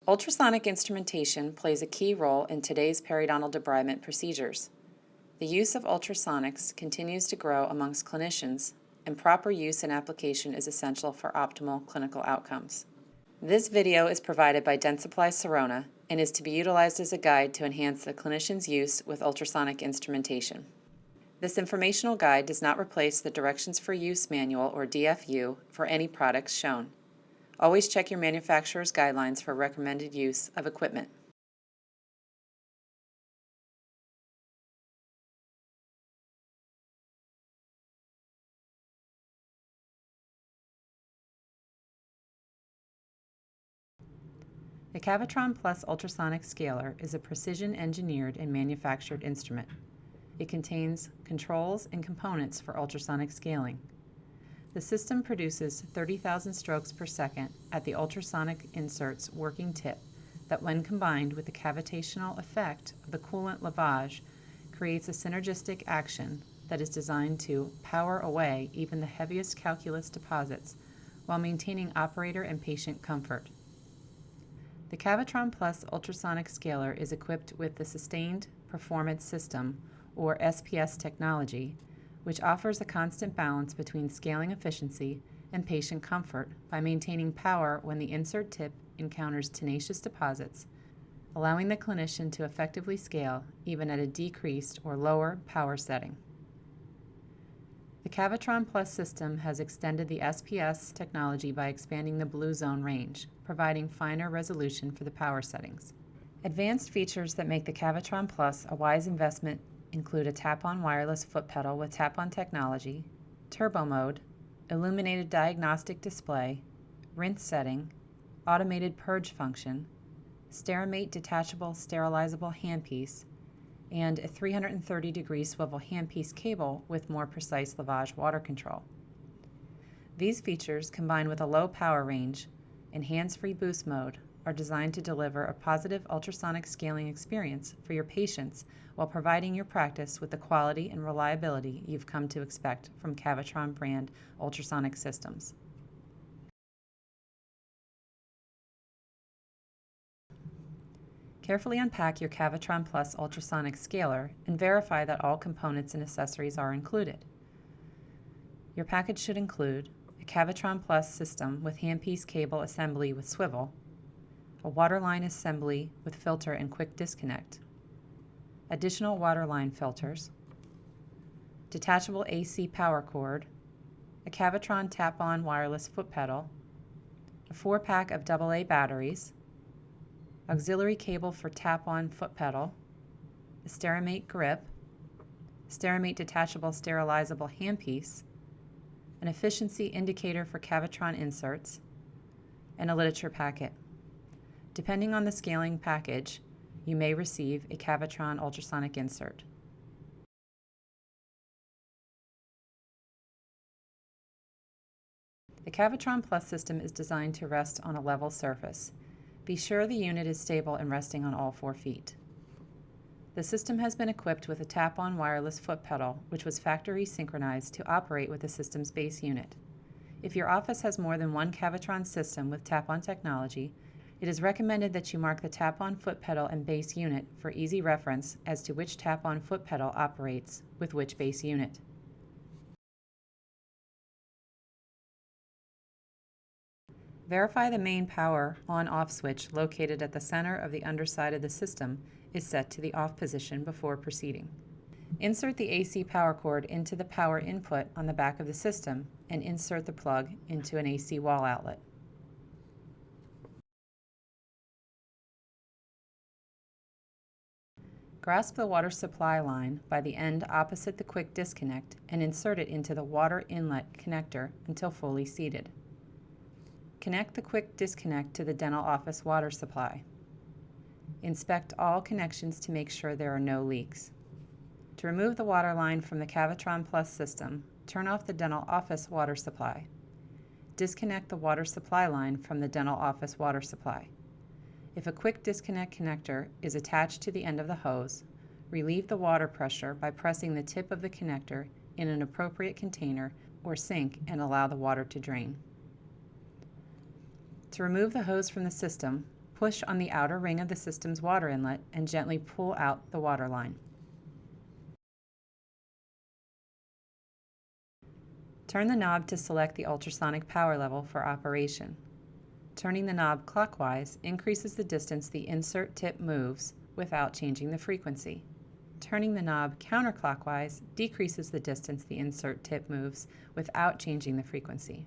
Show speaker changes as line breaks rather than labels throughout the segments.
Ultrasonic instrumentation plays a key role in today's periodontal debridement procedures. The use of ultrasonics continues to grow amongst clinicians, and proper use and application is essential for optimal clinical outcomes. This video is provided by Dentsply Sirona and is to be utilized as a guide to enhance the clinician's use with ultrasonic instrumentation. This informational guide does not replace the Directions for Use Manual or DFU for any products shown. Always check your manufacturer's guidelines for recommended use of equipment. The Cavitron Plus ultrasonic scaler is a precision-engineered and manufactured instrument. It contains controls and components for ultrasonic scaling. The system produces 30,000 strokes per second at the ultrasonic insert's working tip that, when combined with the cavitational effect of the coolant lavage, creates a synergistic action that is designed to power away even the heaviest calculus deposits while maintaining operator and patient comfort. The Cavitron Plus ultrasonic scaler is equipped with the Sustained Performance System, or SPS technology, which offers a constant balance between scaling efficiency and patient comfort by maintaining power when the insert tip encounters tenacious deposits, allowing the clinician to effectively scale even at a decreased or lower power setting. The Cavitron Plus system has extended the SPS technology by expanding the blue zone range, providing finer resolution for the power settings. Advanced features that make the Cavitron Plus a wise investment include a tap-on wireless foot pedal with tap-on technology, turbo mode, illuminated diagnostic display, rinse setting, automated purge function, SteriMate detachable sterilizable handpiece, and a 330-degree swivel handpiece cable with more precise lavage water control. These features, combined with a low power range and hands-free boost mode, are designed to deliver a positive ultrasonic scaling experience for your patients while providing your practice with the quality and reliability you've come to expect from Cavitron brand ultrasonic systems. Carefully unpack your Cavitron Plus ultrasonic scaler and verify that all components and accessories are included. Your package should include a Cavitron Plus system with handpiece cable assembly with swivel, a waterline assembly with filter and quick disconnect, additional waterline filters, detachable AC power cord, a Cavitron tap-on wireless foot pedal, a 4-pack of AA batteries, auxiliary cable for tap-on foot pedal, a SteriMate grip, SteriMate detachable sterilizable handpiece, an efficiency indicator for Cavitron inserts, and a literature packet. Depending on the scaling package, you may receive a Cavitron ultrasonic insert. The Cavitron Plus system is designed to rest on a level surface. Be sure the unit is stable and resting on all 4 feet. The system has been equipped with a tap-on wireless foot pedal, which was factory synchronized to operate with the system's base unit. If your office has more than one Cavitron system with tap-on technology, it is recommended that you mark the tap-on foot pedal and base unit for easy reference as to which tap-on foot pedal operates with which base unit. Verify the main power on-off switch located at the center of the underside of the system is set to the off position before proceeding. Insert the AC power cord into the power input on the back of the system and insert the plug into an AC wall outlet. Grasp the water supply line by the end opposite the quick disconnect and insert it into the water inlet connector until fully seated. Connect the quick disconnect to the dental office water supply. Inspect all connections to make sure there are no leaks. To remove the water line from the Cavitron Plus system, turn off the dental office water supply. Disconnect the water supply line from the dental office water supply. If a quick disconnect connector is attached to the end of the hose, relieve the water pressure by pressing the tip of the connector in an appropriate container or sink and allow the water to drain. To remove the hose from the system, Push on the outer ring of the system's water inlet and gently pull out the water line. Turn the knob to select the ultrasonic power level for operation. Turning the knob clockwise increases the distance the insert tip moves without changing the frequency. Turning the knob counterclockwise decreases the distance the insert tip moves without changing the frequency.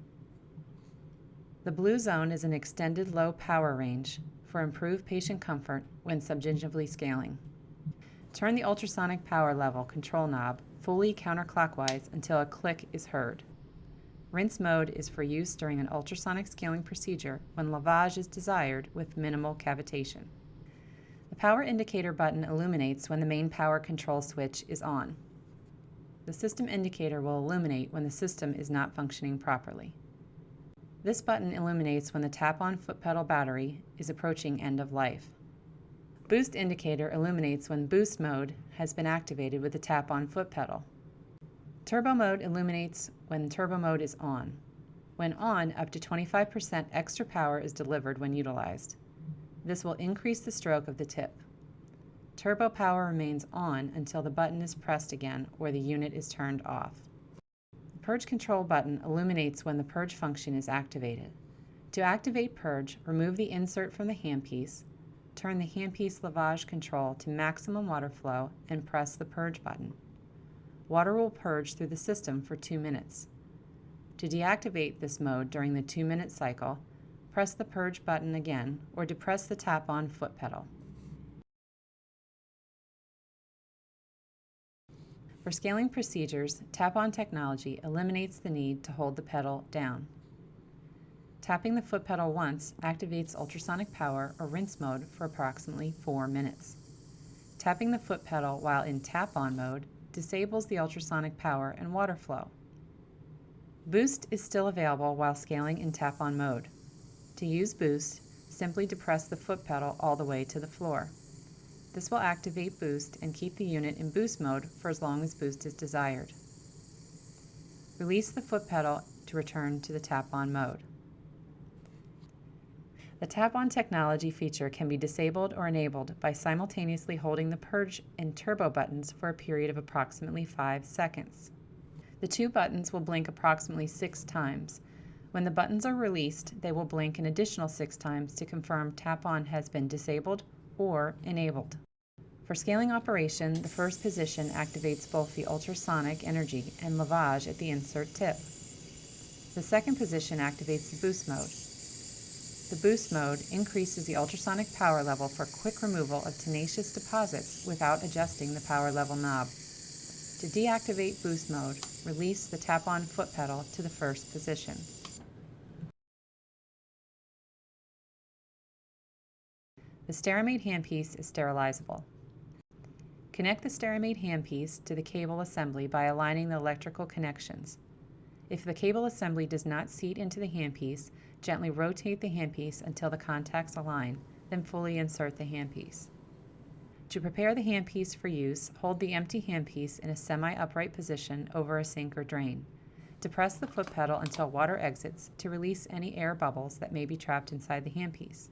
The blue zone is an extended low power range for improved patient comfort when subgingivally scaling. Turn the ultrasonic power level control knob fully counterclockwise until a click is heard. Rinse mode is for use during an ultrasonic scaling procedure when lavage is desired with minimal cavitation. The power indicator button illuminates when the main power control switch is on. The system indicator will illuminate when the system is not functioning properly. This button illuminates when the tap-on foot pedal battery is approaching end of life. Boost indicator illuminates when boost mode has been activated with the tap-on foot pedal. Turbo mode illuminates when turbo mode is on. When on, up to 25% extra power is delivered when utilized. This will increase the stroke of the tip. Turbo power remains on until the button is pressed again or the unit is turned off. The purge control button illuminates when the purge function is activated. To activate purge, remove the insert from the handpiece, turn the handpiece lavage control to maximum water flow, and press the purge button. Water will purge through the system for 2 minutes. To deactivate this mode during the 2-minute cycle, press the purge button again or depress the tap-on foot pedal. For scaling procedures, tap-on technology eliminates the need to hold the pedal down. Tapping the foot pedal once activates ultrasonic power or rinse mode for approximately 4 minutes. Tapping the foot pedal while in tap-on mode disables the ultrasonic power and water flow. Boost is still available while scaling in tap-on mode. To use boost, simply depress the foot pedal all the way to the floor. This will activate boost and keep the unit in boost mode for as long as boost is desired. Release the foot pedal to return to the tap-on mode. The tap-on technology feature can be disabled or enabled by simultaneously holding the purge and turbo buttons for a period of approximately 5 seconds. The two buttons will blink approximately 6 times. When the buttons are released, they will blink an additional 6 times to confirm tap-on has been disabled or enabled. For scaling operation, the first position activates both the ultrasonic energy and lavage at the insert tip. The second position activates the boost mode. The boost mode increases the ultrasonic power level for quick removal of tenacious deposits without adjusting the power level knob. To deactivate boost mode, release the tap-on foot pedal to the first position. The Sterimate handpiece is sterilizable. Connect the Sterimate handpiece to the cable assembly by aligning the electrical connections. If the cable assembly does not seat into the handpiece, gently rotate the handpiece until the contacts align, then fully insert the handpiece. To prepare the handpiece for use, hold the empty handpiece in a semi-upright position over a sink or drain. Depress the foot pedal until water exits to release any air bubbles that may be trapped inside the handpiece.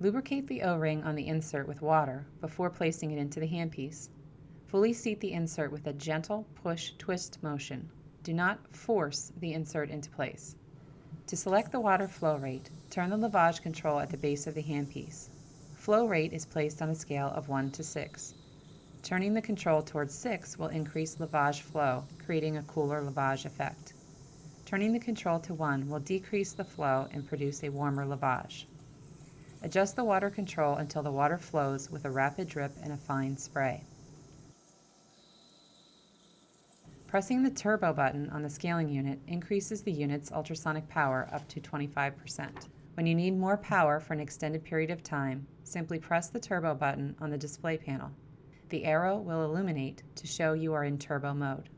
Lubricate the O-ring on the insert with water before placing it into the handpiece. Fully seat the insert with a gentle push-twist motion. Do not force the insert into place. To select the water flow rate, turn the lavage control at the base of the handpiece. Flow rate is placed on a scale of 1 to 6. Turning the control towards 6 will increase lavage flow, creating a cooler lavage effect. Turning the control to 1 will decrease the flow and produce a warmer lavage. Adjust the water control until the water flows with a rapid drip and a fine spray. Pressing the turbo button on the scaling unit increases the unit's ultrasonic power up to 25%. When you need more power for an extended period of time, simply press the turbo button on the display panel. The arrow will illuminate to show you are in turbo mode.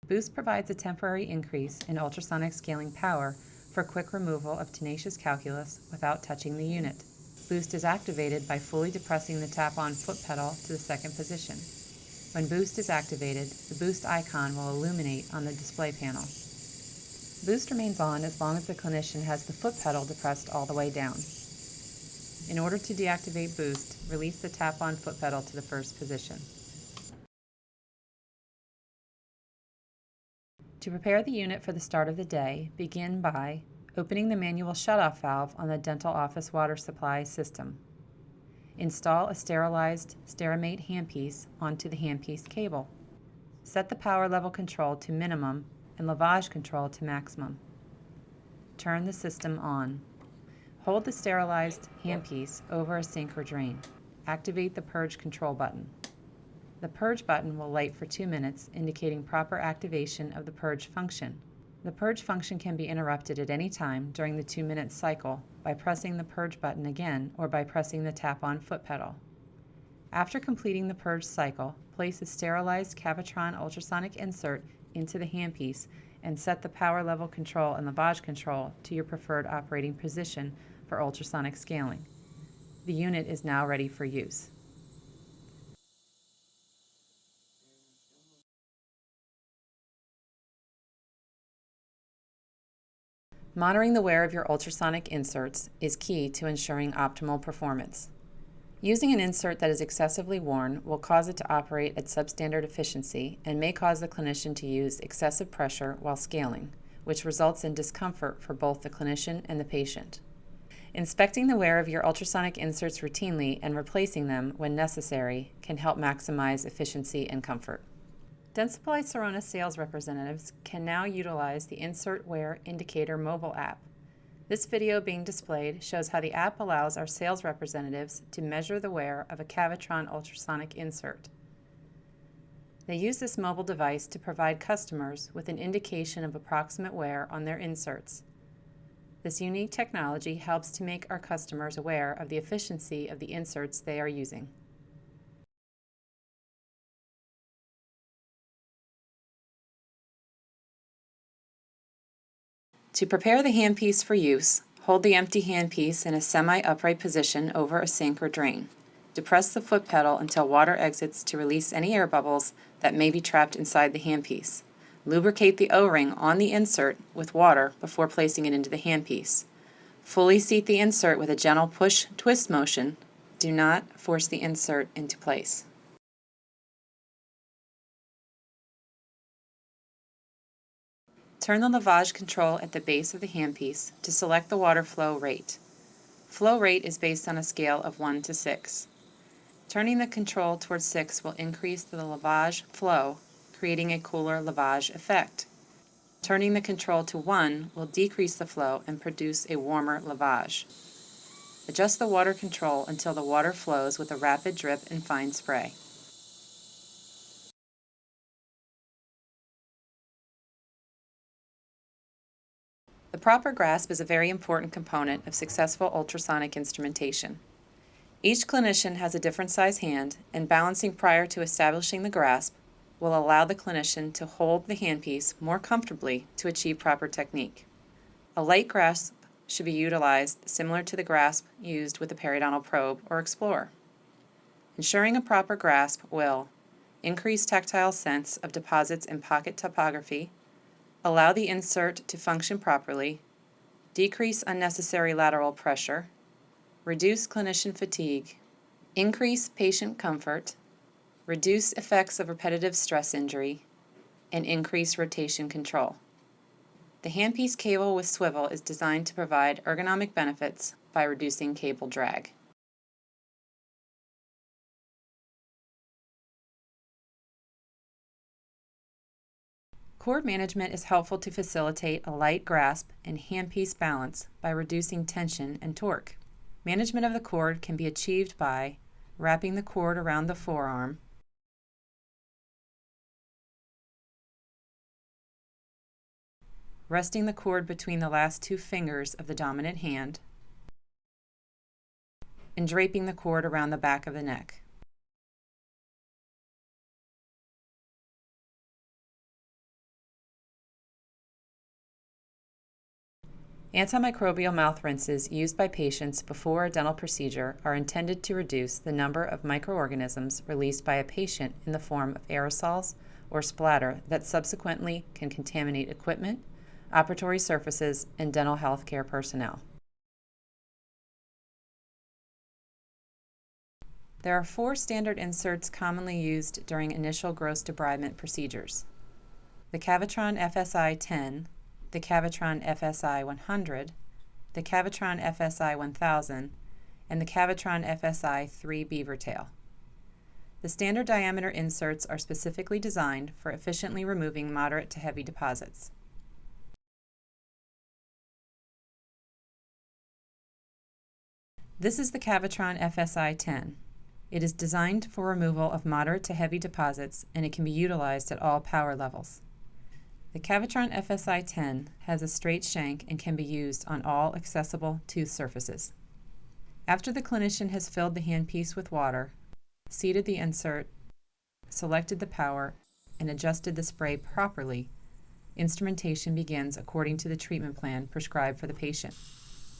Boost provides a temporary increase in ultrasonic scaling power for quick removal of tenacious calculus without touching the unit. Boost is activated by fully depressing the tap-on foot pedal to the second position. When Boost is activated, the Boost icon will illuminate on the display panel. Boost remains on as long as the clinician has the foot pedal depressed all the way down. In order to deactivate boost, release the tap-on foot pedal to the first position. To prepare the unit for the start of the day, begin by opening the manual shutoff valve on the dental office water supply system. Install a sterilized Sterimate handpiece onto the handpiece cable. Set the power level control to minimum and lavage control to maximum. Turn the system on. Hold the sterilized handpiece over a sink or drain. Activate the purge control button. The purge button will light for 2 minutes, indicating proper activation of the purge function. The purge function can be interrupted at any time during the 2-minute cycle by pressing the purge button again or by pressing the tap-on foot pedal. After completing the purge cycle, place a sterilized Cavitron ultrasonic insert into the handpiece and set the power level control and lavage control to your preferred operating position for ultrasonic scaling. The unit is now ready for use. Monitoring the wear of your ultrasonic inserts is key to ensuring optimal performance. Using an insert that is excessively worn will cause it to operate at substandard efficiency and may cause the clinician to use excessive pressure while scaling, which results in discomfort for both the clinician and the patient. Inspecting the wear of your ultrasonic inserts routinely and replacing them when necessary can help maximize efficiency and comfort. Dentsply Sirona sales representatives can now utilize the Insert Wear Indicator mobile app. This video being displayed shows how the app allows our sales representatives to measure the wear of a Cavitron ultrasonic insert. They use this mobile device to provide customers with an indication of approximate wear on their inserts. This unique technology helps to make our customers aware of the efficiency of the inserts they are using. To prepare the handpiece for use, hold the empty handpiece in a semi-upright position over a sink or drain. Depress the foot pedal until water exits to release any air bubbles that may be trapped inside the handpiece. Lubricate the O-ring on the insert with water before placing it into the handpiece. Fully seat the insert with a gentle push-twist motion. Do not force the insert into place. Turn the lavage control at the base of the handpiece to select the water flow rate. Flow rate is based on a scale of 1 to 6. Turning the control towards 6 will increase the lavage flow, creating a cooler lavage effect. Turning the control to 1 will decrease the flow and produce a warmer lavage. Adjust the water control until the water flows with a rapid drip and fine spray. The proper grasp is a very important component of successful ultrasonic instrumentation. Each clinician has a different size hand, and balancing prior to establishing the grasp will allow the clinician to hold the handpiece more comfortably to achieve proper technique. A light grasp should be utilized similar to the grasp used with the periodontal probe or explorer. Ensuring a proper grasp will increase tactile sense of deposits and pocket topography, allow the insert to function properly, decrease unnecessary lateral pressure, reduce clinician fatigue, increase patient comfort, reduce effects of repetitive stress injury, and increase rotation control. The handpiece cable with swivel is designed to provide ergonomic benefits by reducing cable drag. Cord management is helpful to facilitate a light grasp and handpiece balance by reducing tension and torque. Management of the cord can be achieved by wrapping the cord around the forearm, resting the cord between the last 2 fingers of the dominant hand, and draping the cord around the back of the neck. Antimicrobial mouth rinses used by patients before a dental procedure are intended to reduce the number of microorganisms released by a patient in the form of aerosols or splatter that subsequently can contaminate equipment, operatory surfaces, and dental health care personnel. There are 4 standard inserts commonly used during initial gross debridement procedures: the Cavitron FSI 10, the Cavitron FSI 100, the Cavitron FSI 1000, and the Cavitron FSI 3 BEAVERTAIL. The standard diameter inserts are specifically designed for efficiently removing moderate to heavy deposits. This is the Cavitron FSI 10. It is designed for removal of moderate to heavy deposits, and it can be utilized at all power levels. The Cavitron FSI 10 has a straight shank and can be used on all accessible tooth surfaces. After the clinician has filled the handpiece with water, seated the insert, selected the power, and adjusted the spray properly, instrumentation begins according to the treatment plan prescribed for the patient.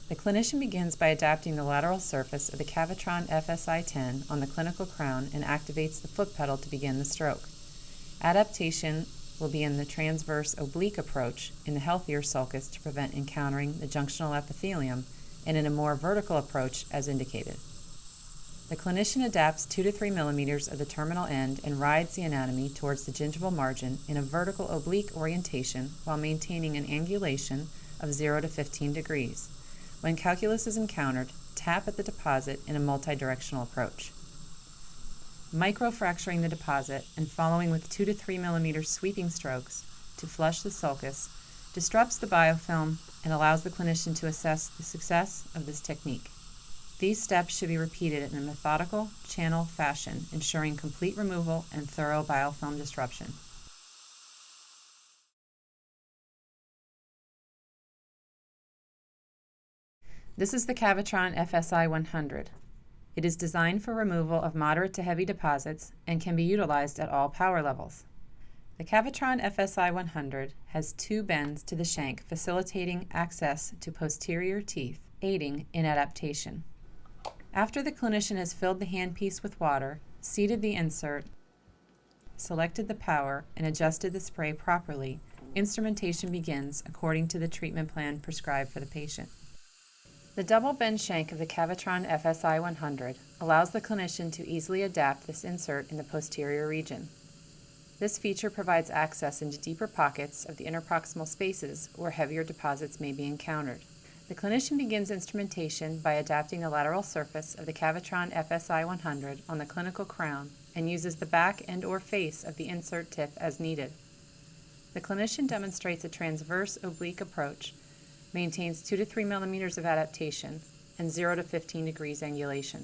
The clinician begins by adapting the lateral surface of the Cavitron FSI 10 on the clinical crown and activates the foot pedal to begin the stroke. Adaptation will be in the transverse oblique approach in the healthier sulcus to prevent encountering the junctional epithelium, and in a more vertical approach as indicated. The clinician adapts 2 to 3 millimeters of the terminal end and rides the anatomy towards the gingival margin in a vertical oblique orientation while maintaining an angulation of 0 to 15 degrees. When calculus is encountered, tap at the deposit in a multidirectional approach. Microfracturing the deposit and following with 2 to 3 millimeter sweeping strokes to flush the sulcus disrupts the biofilm and allows the clinician to assess the success of this technique. These steps should be repeated in a methodical, channel fashion, ensuring complete removal and thorough biofilm disruption. This is the Cavitron FSI 100. It is designed for removal of moderate to heavy deposits and can be utilized at all power levels. The Cavitron FSI 100 has 2 bends to the shank facilitating access to posterior teeth, aiding in adaptation. After the clinician has filled the handpiece with water, seated the insert, selected the power, and adjusted the spray properly, instrumentation begins according to the treatment plan prescribed for the patient. The double bend shank of the Cavitron FSI 100 allows the clinician to easily adapt this insert in the posterior region. This feature provides access into deeper pockets of the interproximal spaces where heavier deposits may be encountered. The clinician begins instrumentation by adapting the lateral surface of the Cavitron FSI 100 on the clinical crown and uses the back and/or face of the insert tip as needed. The clinician demonstrates a transverse oblique approach, maintains 2 to 3 millimeters of adaptation, and 0 to 15 degrees angulation.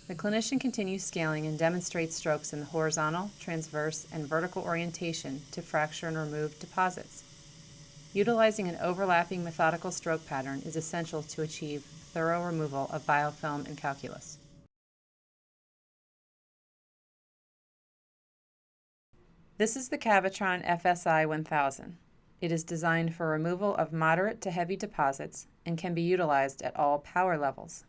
The clinician continues scaling and demonstrates strokes in the horizontal, transverse, and vertical orientation to fracture and remove deposits. Utilizing an overlapping methodical stroke pattern is essential to achieve thorough removal of biofilm and calculus. This is the Cavitron FSI 1000. It is designed for removal of moderate to heavy deposits and can be utilized at all power levels.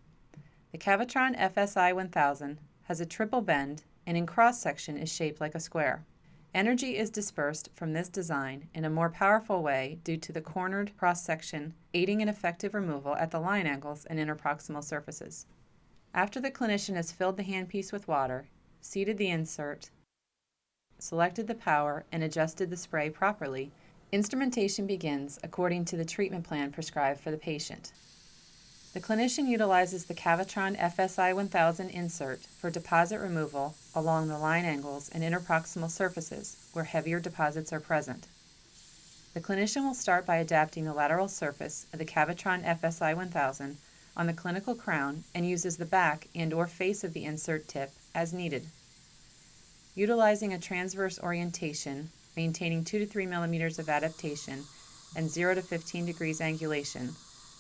The Cavitron FSI 1000 has a triple bend and in cross-section is shaped like a square. Energy is dispersed from this design in a more powerful way due to the cornered cross-section, aiding in effective removal at the line angles and interproximal surfaces. After the clinician has filled the handpiece with water, seated the insert, selected the power, and adjusted the spray properly, instrumentation begins according to the treatment plan prescribed for the patient. The clinician utilizes the Cavitron FSI 1000 insert for deposit removal along the line angles and interproximal surfaces where heavier deposits are present. The clinician will start by adapting the lateral surface of the Cavitron FSI 1000 on the clinical crown and uses the back and/or face of the insert tip as needed. Utilizing a transverse orientation, maintaining 2 to 3 millimeters of adaptation and 0 to 15 degrees angulation,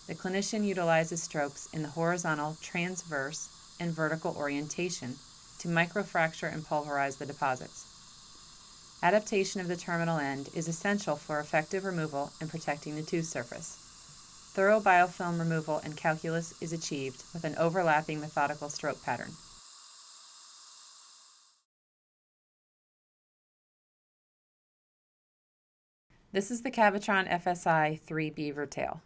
the clinician utilizes strokes in the horizontal, transverse, and vertical orientation to microfracture and pulverize the deposits. Adaptation of the terminal end is essential for effective removal and protecting the tooth surface. Thorough biofilm removal and calculus is achieved with an overlapping methodical stroke pattern. This is the Cavitron FSI 3 BEAVERTAIL.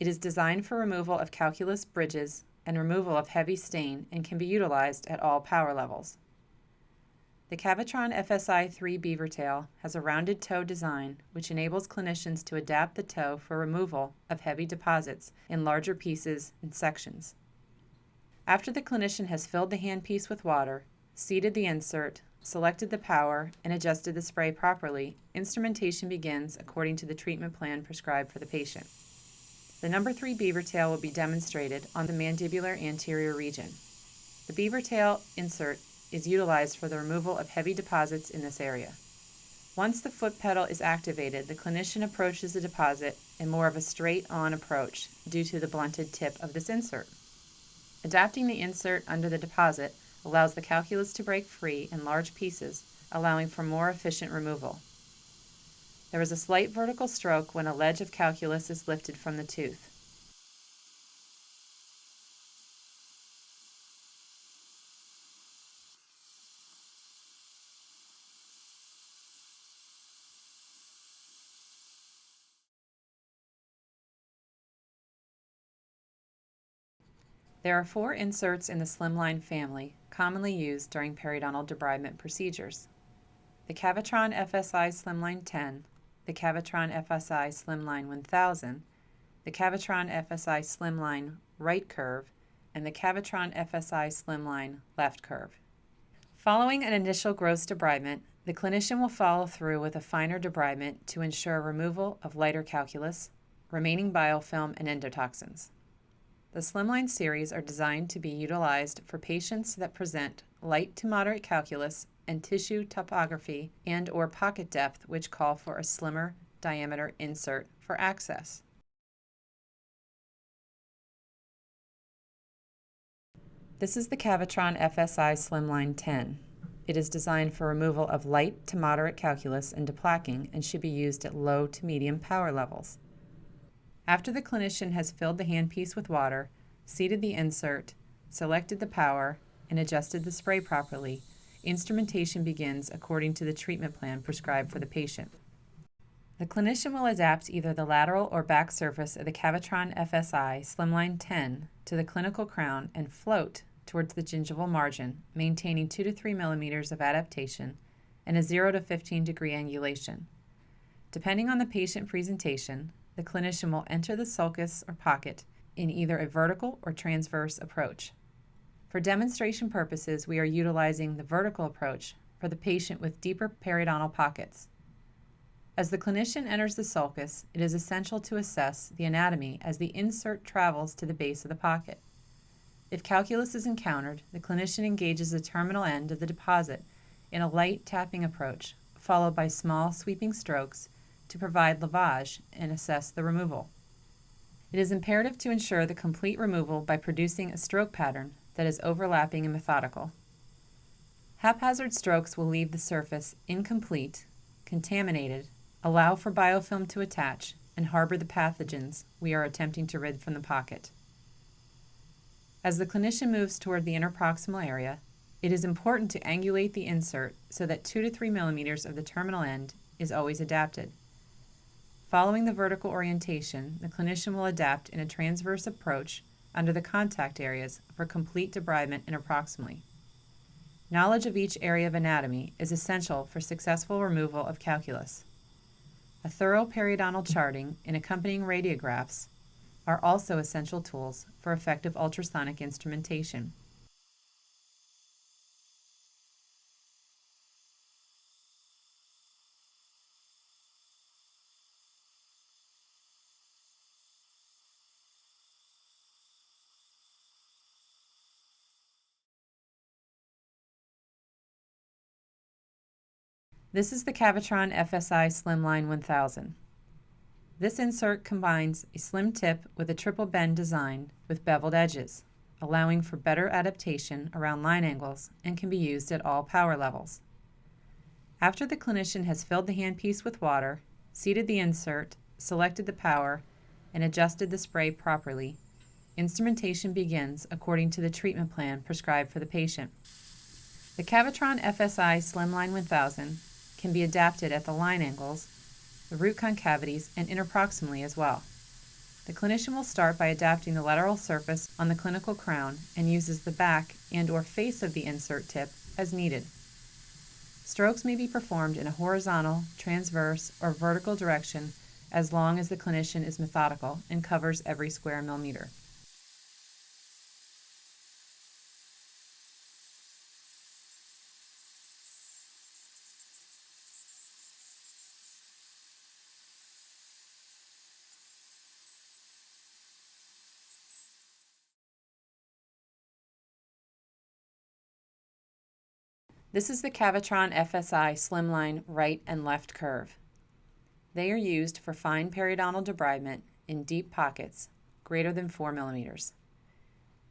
It is designed for removal of calculus bridges, and removal of heavy stain and can be utilized at all power levels. The Cavitron FSI 3 BEAVERTAIL has a rounded toe design which enables clinicians to adapt the toe for removal of heavy deposits in larger pieces and sections. After the clinician has filled the handpiece with water, seated the insert, selected the power, and adjusted the spray properly, instrumentation begins according to the treatment plan prescribed for the patient. The number 3 BEAVERTAIL will be demonstrated on the mandibular anterior region. The BEAVERTAIL insert is utilized for the removal of heavy deposits in this area. Once the foot pedal is activated, the clinician approaches the deposit in more of a straight-on approach due to the blunted tip of this insert. Adapting the insert under the deposit allows the calculus to break free in large pieces, allowing for more efficient removal. There is a slight vertical stroke when a ledge of calculus is lifted from the tooth. There are 4 inserts in the slimLINE family commonly used during periodontal debridement procedures. The Cavitron FSI slimLINE 10, the Cavitron FSI slimLINE 1000, the Cavitron FSI slimLINE right curve, and the Cavitron FSI slimLIne left curve. Following an initial gross debridement, the clinician will follow through with a finer debridement to ensure removal of lighter calculus, remaining biofilm, and endotoxins. The slimLINE series are designed to be utilized for patients that present light to moderate calculus and tissue topography and/or pocket depth which call for a slimmer diameter insert for access. This is the Cavitron FSI slimLINE 10. It is designed for removal of light to moderate calculus and deplaquing and should be used at low to medium power levels. After the clinician has filled the handpiece with water, seated the insert, selected the power, and adjusted the spray properly, instrumentation begins according to the treatment plan prescribed for the patient. The clinician will adapt either the lateral or back surface of the Cavitron FSI slimLINE 10 to the clinical crown and float towards the gingival margin, maintaining 2 to 3 millimeters of adaptation and a 0 to 15 degree angulation. Depending on the patient presentation, the clinician will enter the sulcus or pocket in either a vertical or transverse approach. For demonstration purposes, we are utilizing the vertical approach for the patient with deeper periodontal pockets. As the clinician enters the sulcus, it is essential to assess the anatomy as the insert travels to the base of the pocket. If calculus is encountered, the clinician engages the terminal end of the deposit in a light tapping approach, followed by small sweeping strokes to provide lavage and assess the removal. It is imperative to ensure the complete removal by producing a stroke pattern that is overlapping and methodical. Haphazard strokes will leave the surface incomplete, contaminated, allow for biofilm to attach, and harbor the pathogens we are attempting to rid from the pocket. As the clinician moves toward the interproximal area, it is important to angulate the insert so that 2 to 3 millimeters of the terminal end is always adapted. Following the vertical orientation, the clinician will adapt in a transverse approach under the contact areas for complete debridement interproximally. Knowledge of each area of anatomy is essential for successful removal of calculus. A thorough periodontal charting and accompanying radiographs are also essential tools for effective ultrasonic instrumentation. This is the Cavitron FSI slimLINE 1000. This insert combines a slim tip with a triple bend design with beveled edges, allowing for better adaptation around line angles and can be used at all power levels. After the clinician has filled the handpiece with water, seated the insert, selected the power, and adjusted the spray properly, instrumentation begins according to the treatment plan prescribed for the patient. The Cavitron FSI slimLINE 1000 can be adapted at the line angles, the root concavities, and interproximally as well. The clinician will start by adapting the lateral surface on the clinical crown and uses the back and/or face of the insert tip as needed. Strokes may be performed in a horizontal, transverse, or vertical direction as long as the clinician is methodical and covers every square millimeter. This is the Cavitron FSI slimline right and left curve. They are used for fine periodontal debridement in deep pockets, greater than 4 millimeters.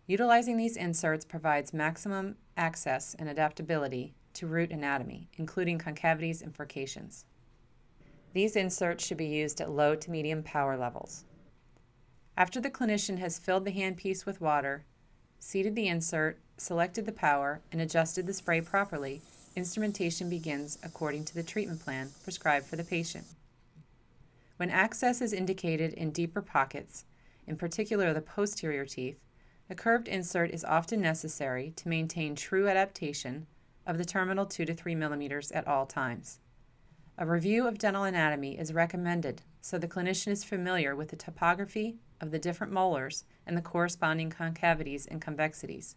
Utilizing these inserts provides maximum access and adaptability to root anatomy, including concavities and furcations. These inserts should be used at low to medium power levels. After the clinician has filled the handpiece with water, seated the insert, selected the power, and adjusted the spray properly, instrumentation begins according to the treatment plan prescribed for the patient. When access is indicated in deeper pockets, in particular the posterior teeth, the curved insert is often necessary to maintain true adaptation of the terminal 2 to 3 millimeters at all times. A review of dental anatomy is recommended so the clinician is familiar with the topography of the different molars and the corresponding concavities and convexities.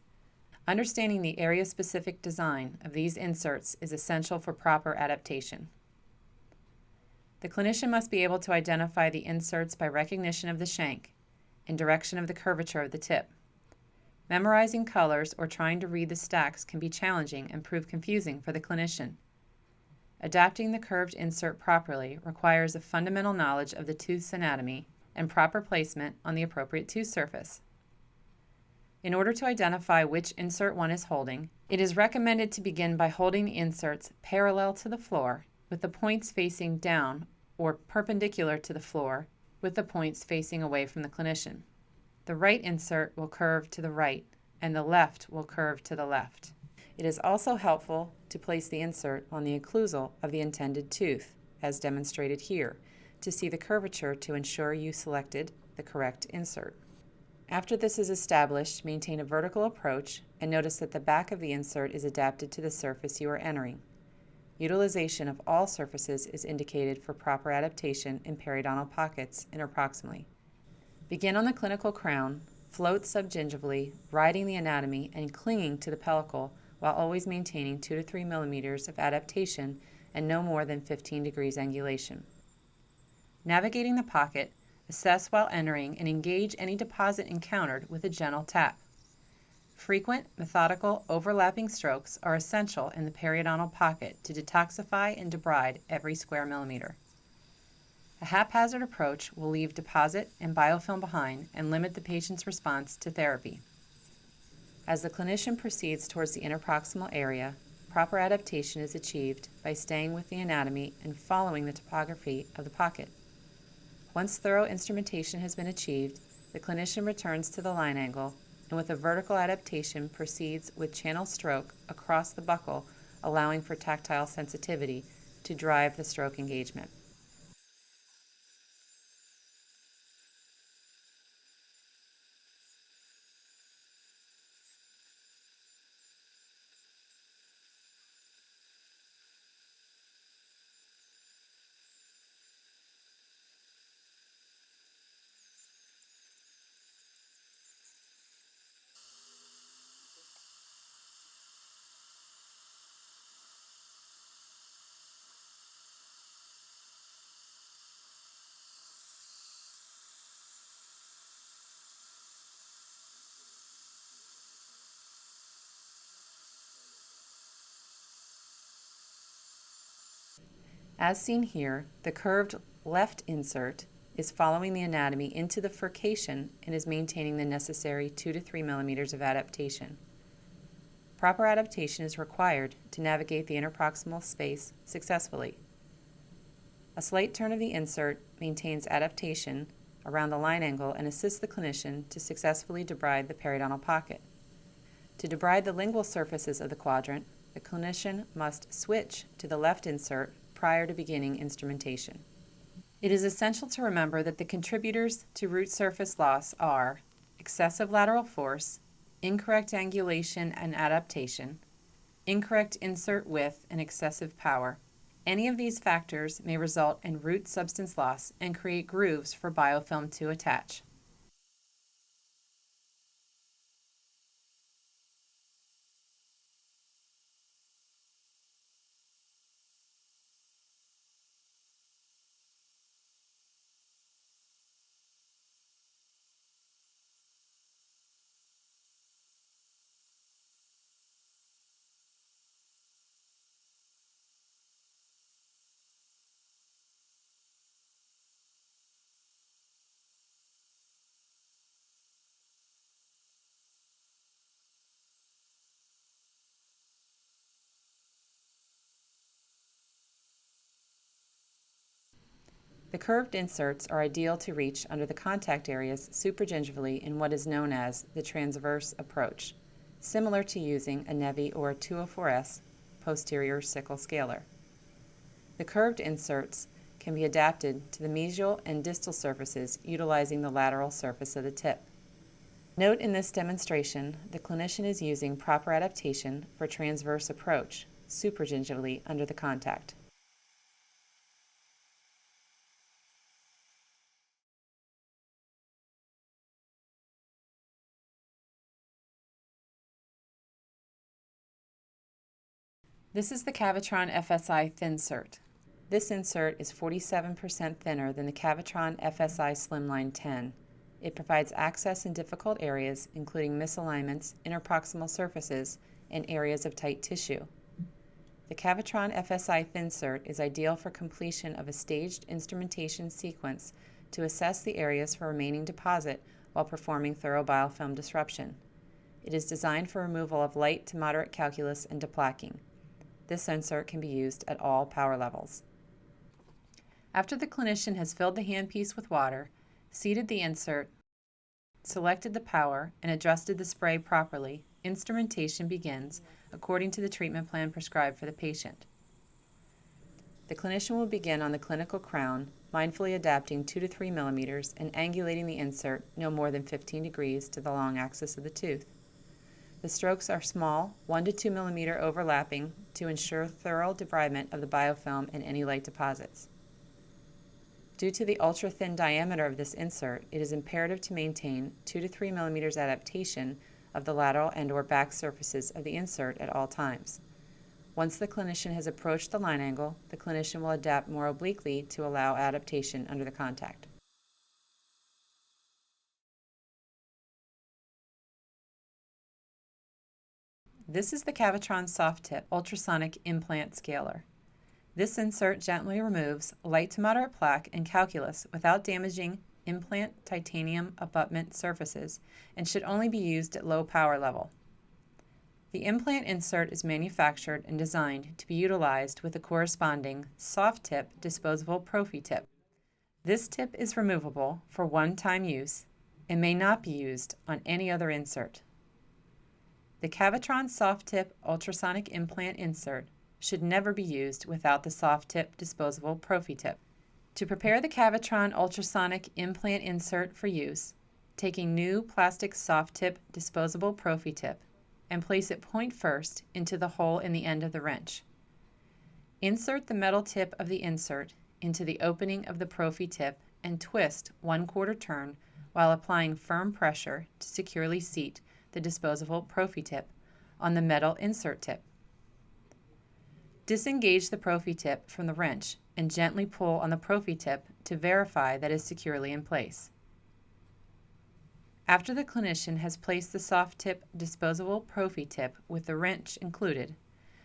Understanding the area-specific design of these inserts is essential for proper adaptation. The clinician must be able to identify the inserts by recognition of the shank and direction of the curvature of the tip. Memorizing colors or trying to read the stacks can be challenging and prove confusing for the clinician. Adapting the curved insert properly requires a fundamental knowledge of the tooth's anatomy and proper placement on the appropriate tooth surface. In order to identify which insert one is holding, it is recommended to begin by holding the inserts parallel to the floor with the points facing down or perpendicular to the floor with the points facing away from the clinician. The right insert will curve to the right and the left will curve to the left. It is also helpful to place the insert on the occlusal of the intended tooth, as demonstrated here, to see the curvature to ensure you selected the correct insert. After this is established, maintain a vertical approach and notice that the back of the insert is adapted to the surface you are entering. Utilization of all surfaces is indicated for proper adaptation in periodontal pockets interproximally. Begin on the clinical crown, float subgingivally, riding the anatomy and clinging to the pellicle while always maintaining 2 to 3 millimeters of adaptation and no more than 15 degrees angulation. Navigating the pocket, assess while entering and engage any deposit encountered with a gentle tap. Frequent, methodical, overlapping strokes are essential in the periodontal pocket to detoxify and debride every square millimeter. A haphazard approach will leave deposit and biofilm behind and limit the patient's response to therapy. As the clinician proceeds towards the interproximal area, proper adaptation is achieved by staying with the anatomy and following the topography of the pocket. Once thorough instrumentation has been achieved, the clinician returns to the line angle and with a vertical adaptation proceeds with channel stroke across the buccal, allowing for tactile sensitivity to drive the stroke engagement. As seen here, the curved left insert is following the anatomy into the furcation and is maintaining the necessary 2 to 3 millimeters of adaptation. Proper adaptation is required to navigate the interproximal space successfully. A slight turn of the insert maintains adaptation around the line angle and assists the clinician to successfully debride the periodontal pocket. To debride the lingual surfaces of the quadrant, the clinician must switch to the left insert prior to beginning instrumentation. It is essential to remember that the contributors to root surface loss are excessive lateral force, incorrect angulation and adaptation, incorrect insert width, and excessive power. Any of these factors may result in root substance loss and create grooves for biofilm to attach. The curved inserts are ideal to reach under the contact areas supragingivally in what is known as the transverse approach, similar to using a Nevi or a 204S posterior sickle scaler. The curved inserts can be adapted to the mesial and distal surfaces utilizing the lateral surface of the tip. Note in this demonstration, the clinician is using proper adaptation for transverse approach, supragingivally under the contact. This is the Cavitron FSI Thinsert. This insert is 47% thinner than the Cavitron FSI slimLINE 10. It provides access in difficult areas, including misalignments, interproximal surfaces, and areas of tight tissue. The Cavitron FSI Thinsert is ideal for completion of a staged instrumentation sequence to assess the areas for remaining deposit while performing thorough biofilm disruption. It is designed for removal of light to moderate calculus and deplaquing. This insert can be used at all power levels. After the clinician has filled the handpiece with water, seated the insert, selected the power, and adjusted the spray properly, instrumentation begins according to the treatment plan prescribed for the patient. The clinician will begin on the clinical crown, mindfully adapting 2 to 3 millimeters and angulating the insert no more than 15 degrees to the long axis of the tooth. The strokes are small, 1 to 2 millimeter overlapping to ensure thorough debridement of the biofilm and any light deposits. Due to the ultra-thin diameter of this insert, it is imperative to maintain 2 to 3 millimeters adaptation of the lateral and/or back surfaces of the insert at all times. Once the clinician has approached the line angle, the clinician will adapt more obliquely to allow adaptation under the contact. This is the Cavitron Soft Tip Ultrasonic Implant Scaler. This insert gently removes light to moderate plaque and calculus without damaging implant titanium abutment surfaces and should only be used at low power level. The implant insert is manufactured and designed to be utilized with a corresponding soft tip disposable prophy tip. This tip is removable for one-time use and may not be used on any other insert. The Cavitron Soft Tip Ultrasonic Implant Insert should never be used without the soft tip disposable prophy tip. To prepare the Cavitron Ultrasonic Implant Insert for use, take a new plastic soft tip disposable prophy tip and place it point first into the hole in the end of the wrench. Insert the metal tip of the insert into the opening of the prophy tip and twist 1/4 turn while applying firm pressure to securely seat the disposable prophy tip on the metal insert tip. Disengage the prophy tip from the wrench and gently pull on the prophy tip to verify that it is securely in place. After the clinician has placed the soft tip disposable prophy tip with the wrench included,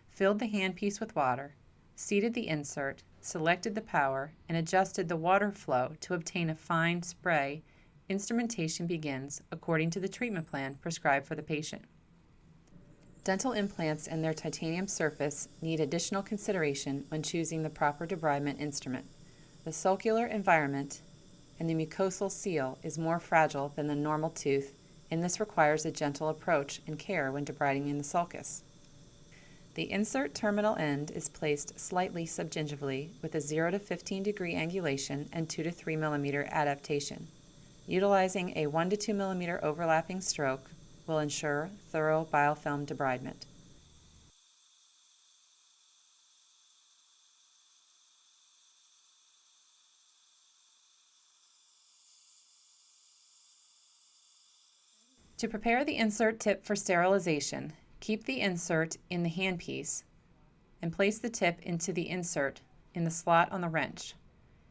filled the handpiece with water, seated the insert, selected the power, and adjusted the water flow to obtain a fine spray, instrumentation begins according to the treatment plan prescribed for the patient. Dental implants and their titanium surface need additional consideration when choosing the proper debridement instrument. The sulcular environment and the mucosal seal is more fragile than the normal tooth, and this requires a gentle approach and care when debriding in the sulcus. The insert terminal end is placed slightly subgingivally with a 0 to 15 degree angulation and 2 to 3 millimeter adaptation. Utilizing a 1 to 2 millimeter overlapping stroke will ensure thorough biofilm debridement. To prepare the insert tip for sterilization, keep the insert in the handpiece and place the tip into the insert in the slot on the wrench.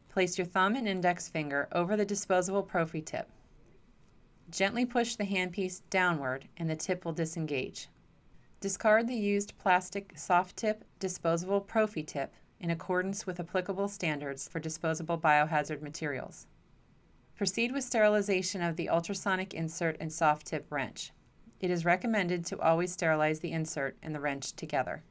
Place your thumb and index finger over the disposable prophy tip. Gently push the handpiece downward and the tip will disengage. Discard the used plastic soft tip disposable prophy tip in accordance with applicable standards for disposable biohazard materials. Proceed with sterilization of the ultrasonic insert and soft tip wrench. It is recommended to always sterilize the insert and the wrench together.